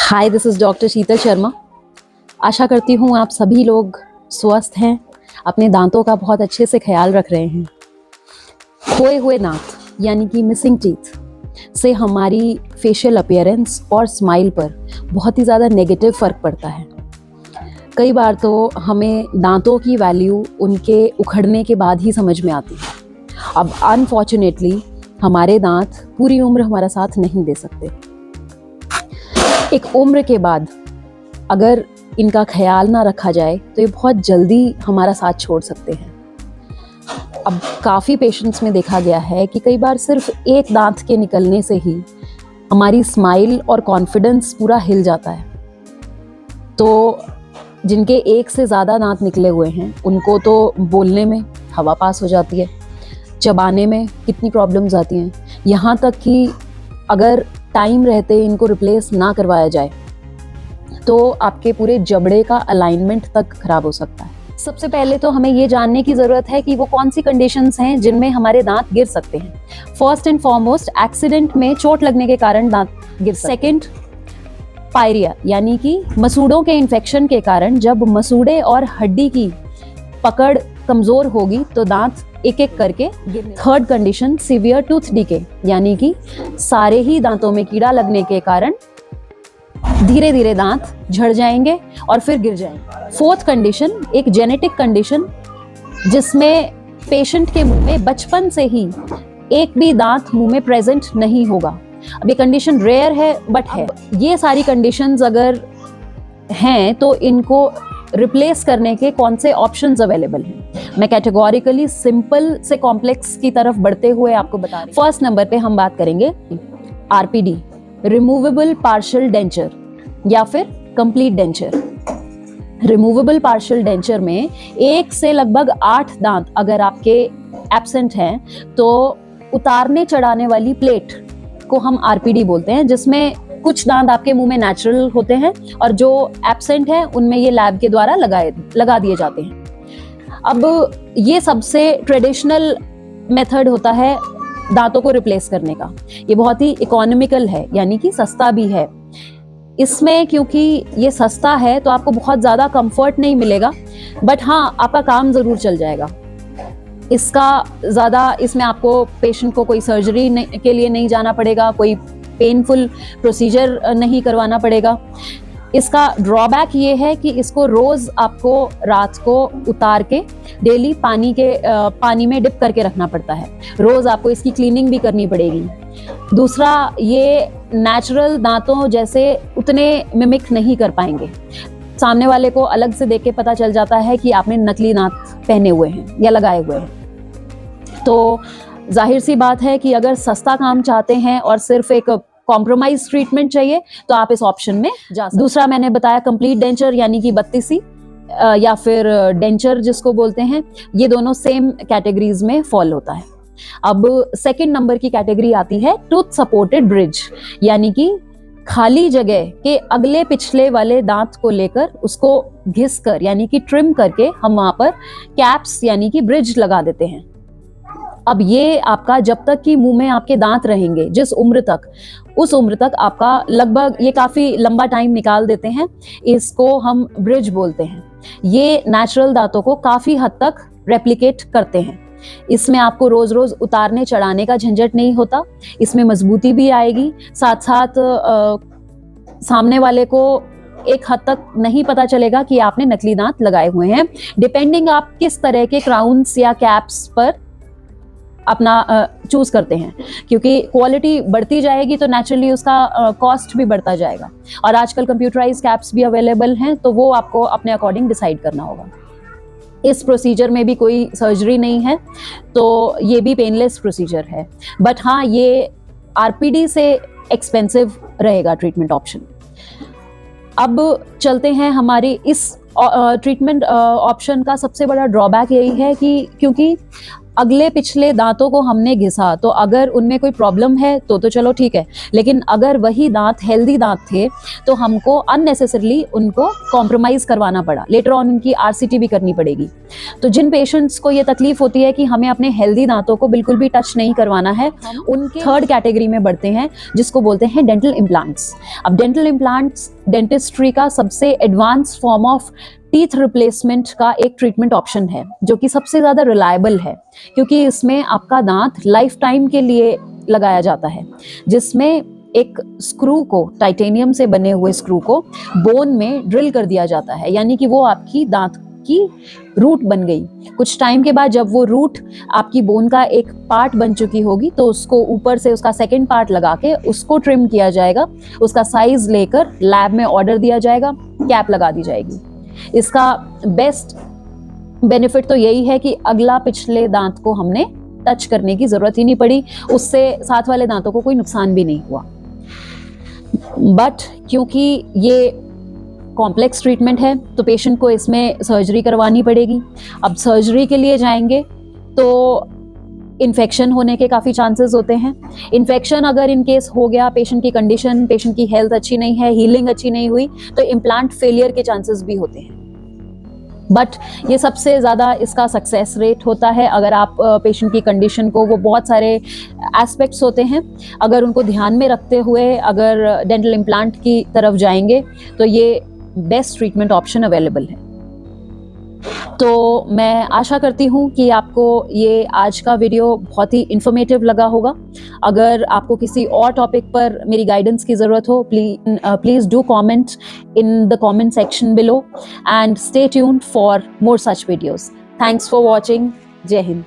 Hi, this is doctor शीतल शर्मा। आशा करती हूँ आप सभी लोग स्वस्थ हैं, अपने दांतों का बहुत अच्छे से ख्याल रख रहे हैं। खोए हुए दांत यानी कि मिसिंग टीथ से हमारी फेशियल अपीयरेंस और स्माइल पर बहुत ही ज़्यादा नेगेटिव फ़र्क पड़ता है। कई बार तो हमें दांतों की वैल्यू उनके उखड़ने के बाद ही समझ में आती है। अब अनफॉर्चुनेटली हमारे दांत पूरी उम्र हमारा साथ नहीं दे सकते। एक उम्र के बाद अगर इनका ख्याल ना रखा जाए तो ये बहुत जल्दी हमारा साथ छोड़ सकते हैं। अब काफ़ी पेशेंट्स में देखा गया है कि कई बार सिर्फ एक दांत के निकलने से ही हमारी स्माइल और कॉन्फिडेंस पूरा हिल जाता है। तो जिनके एक से ज़्यादा दांत निकले हुए हैं उनको तो बोलने में हवा पास हो जाती है, चबाने में कितनी प्रॉब्लम्स आती हैं, यहाँ तक कि अगर टाइम रहते इनको रिप्लेस ना करवाया जाए तो आपके पूरे जबड़े का अलाइनमेंट तक खराब हो सकता है। सबसे पहले तो हमें ये जानने की ज़रूरत है कि वो कौन सी कंडीशंस हैं जिनमें हमारे दांत गिर सकते हैं। फर्स्ट एंड फॉरमोस्ट, एक्सीडेंट में चोट लगने के कारण दांत गिर सकते हैं। सेकेंड, पायरिया यानी कि मसूड़ों के इन्फेक्शन के कारण जब मसूड़े और हड्डी की पकड़ कमज़ोर होगी तो दांत एक एक करके गिरने। Third condition, severe tooth decay यानी कि सारे ही दांतों में कीड़ा लगने के कारण धीरे धीरे दांत झड़ जाएंगे और फिर गिर जाएंगे। फोर्थ कंडीशन, एक जेनेटिक कंडीशन जिसमें पेशेंट के मुंह में बचपन से ही एक भी दांत मुंह में प्रेजेंट नहीं होगा। अब ये कंडीशन रेयर है बट है। ये सारी कंडीशंस अगर हैं तो इनको रिप्लेस करने के कौन से ऑप्शंस अवेलेबल हैं, मैं कैटेगोरिकली सिंपल से कॉम्प्लेक्स की तरफ बढ़ते हुए आपको बता रही हूँ। फर्स्ट नंबर पे हम बात करेंगे आरपीडी, रिमूवेबल पार्शियल डेंचर या फिर complete denture. Removable partial denture में 1 से लगभग 8 दांत अगर आपके एब्सेंट हैं तो उतारने चढ़ाने वाली प्लेट को हम आरपीडी बोलते हैं, जिसमें कुछ दांत आपके मुंह में नेचुरल होते हैं और जो एब्सेंट हैं उनमें ये लैब के द्वारा लगा दिए जाते हैं। अब ये सबसे ट्रेडिशनल मेथड होता है दांतों को रिप्लेस करने का। ये बहुत ही इकोनॉमिकल है यानी कि सस्ता भी है। इसमें क्योंकि ये सस्ता है तो आपको बहुत ज़्यादा कंफर्ट नहीं मिलेगा, बट हाँ आपका काम ज़रूर चल जाएगा। इसमें आपको पेशेंट को कोई सर्जरी के लिए नहीं जाना पड़ेगा, कोई पेनफुल प्रोसीजर नहीं करवाना पड़ेगा। इसका ड्रॉबैक ये है कि इसको रोज़ आपको रात को उतार के डेली पानी में डिप करके रखना पड़ता है। रोज़ आपको इसकी क्लीनिंग भी करनी पड़ेगी। दूसरा, ये नेचुरल दांतों जैसे उतने मिमिक नहीं कर पाएंगे। सामने वाले को अलग से देख के पता चल जाता है कि आपने नकली दांत पहने हुए हैं या लगाए हुए हैं। तो जाहिर सी बात है कि अगर सस्ता काम चाहते हैं और सिर्फ एक कॉम्प्रोमाइज ट्रीटमेंट चाहिए तो आप इस ऑप्शन में जा सकते हैं। दूसरा मैंने बताया कंप्लीट डेंचर यानी कि 32C या फिर डेंचर जिसको बोलते हैं, ये दोनों सेम कैटेगरीज में फॉल होता है। अब सेकंड नंबर की कैटेगरी आती है टूथ सपोर्टेड ब्रिज, यानी कि खाली जगह के अगले पिछले वाले दांत को लेकर उसको घिस कर यानी कि ट्रिम करके हम वहां पर कैप्स यानी कि ब्रिज लगा देते हैं। अब ये आपका जब तक कि मुंह में आपके दांत रहेंगे जिस उम्र तक, उस उम्र तक आपका लगभग ये काफ़ी लंबा टाइम निकाल देते हैं। इसको हम ब्रिज बोलते हैं। ये नेचुरल दांतों को काफ़ी हद तक रेप्लिकेट करते हैं। इसमें आपको रोज़ रोज़ उतारने चढ़ाने का झंझट नहीं होता, इसमें मजबूती भी आएगी, साथ साथ सामने वाले को एक हद तक नहीं पता चलेगा कि आपने नकली दांत लगाए हुए हैं, डिपेंडिंग आप किस तरह के क्राउन्स या कैप्स पर अपना चूज करते हैं। क्योंकि क्वालिटी बढ़ती जाएगी तो नेचुरली उसका कॉस्ट भी बढ़ता जाएगा। और आजकल कंप्यूटराइज कैप्स भी अवेलेबल हैं, तो वो आपको अपने अकॉर्डिंग डिसाइड करना होगा। इस प्रोसीजर में भी कोई सर्जरी नहीं है, तो ये भी पेनलेस प्रोसीजर है, बट हाँ ये आरपीडी से एक्सपेंसिव रहेगा ट्रीटमेंट ऑप्शन। अब चलते हैं हमारी इस ट्रीटमेंट ऑप्शन का सबसे बड़ा ड्रॉबैक यही है कि क्योंकि अगले पिछले दांतों को हमने घिसा तो अगर उनमें कोई प्रॉब्लम है तो चलो ठीक है, लेकिन अगर वही दांत हेल्दी दांत थे तो हमको अननेसेसरली उनको कॉम्प्रोमाइज करवाना पड़ा, लेटर ऑन उनकी आरसीटी भी करनी पड़ेगी। तो जिन पेशेंट्स को ये तकलीफ होती है कि हमें अपने हेल्दी दांतों को बिल्कुल भी टच नहीं करवाना है, उनके थर्ड कैटेगरी में बढ़ते हैं जिसको बोलते हैं डेंटल इम्प्लांट्स। अब डेंटल इम्प्लांट्स डेंटिस्ट्री का सबसे advance form of teeth replacement का एक ट्रीटमेंट ऑप्शन है जो कि सबसे ज़्यादा रिलायबल है, क्योंकि इसमें आपका दांत लाइफ टाइम के लिए लगाया जाता है, जिसमें एक स्क्रू को, टाइटेनियम से बने हुए स्क्रू को बोन में ड्रिल कर दिया जाता है, यानी कि वो आपकी दांत की रूट बन गई। कुछ टाइम के बाद जब वो रूट आपकी बोन का एक पार्ट बन चुकी होगी तो उसको ऊपर से उसका सेकंड पार्ट लगा के उसको ट्रिम किया जाएगा, उसका साइज लेकर लैब में ऑर्डर दिया जाएगा, कैप लगा दी जाएगी। इसका बेस्ट बेनिफिट तो यही है कि अगला पिछले दांत को हमने टच करने की जरूरत ही नहीं पड़ी, उससे साथ वाले दांतों को कोई नुकसान भी नहीं हुआ। बट क्योंकि ये कॉम्प्लेक्स ट्रीटमेंट है तो पेशेंट को इसमें सर्जरी करवानी पड़ेगी। अब सर्जरी के लिए जाएंगे तो इन्फेक्शन होने के काफ़ी चांसेस होते हैं। इन्फेक्शन अगर इन केस हो गया, पेशेंट की कंडीशन, पेशेंट की हेल्थ अच्छी नहीं है, हीलिंग अच्छी नहीं हुई, तो इम्प्लांट फेलियर के चांसेस भी होते हैं। बट ये सबसे ज़्यादा इसका सक्सेस रेट होता है अगर आप पेशेंट की कंडीशन को, वो बहुत सारे एस्पेक्ट्स होते हैं, अगर उनको ध्यान में रखते हुए अगर डेंटल इम्प्लांट की तरफ जाएंगे तो ये बेस्ट ट्रीटमेंट ऑप्शन अवेलेबल है। तो मैं आशा करती हूँ कि आपको ये आज का वीडियो बहुत ही इन्फॉर्मेटिव लगा होगा। अगर आपको किसी और टॉपिक पर मेरी गाइडेंस की ज़रूरत हो, please do comment in the comment section below and stay tuned for more such videos. Thanks for watching. जय हिंद।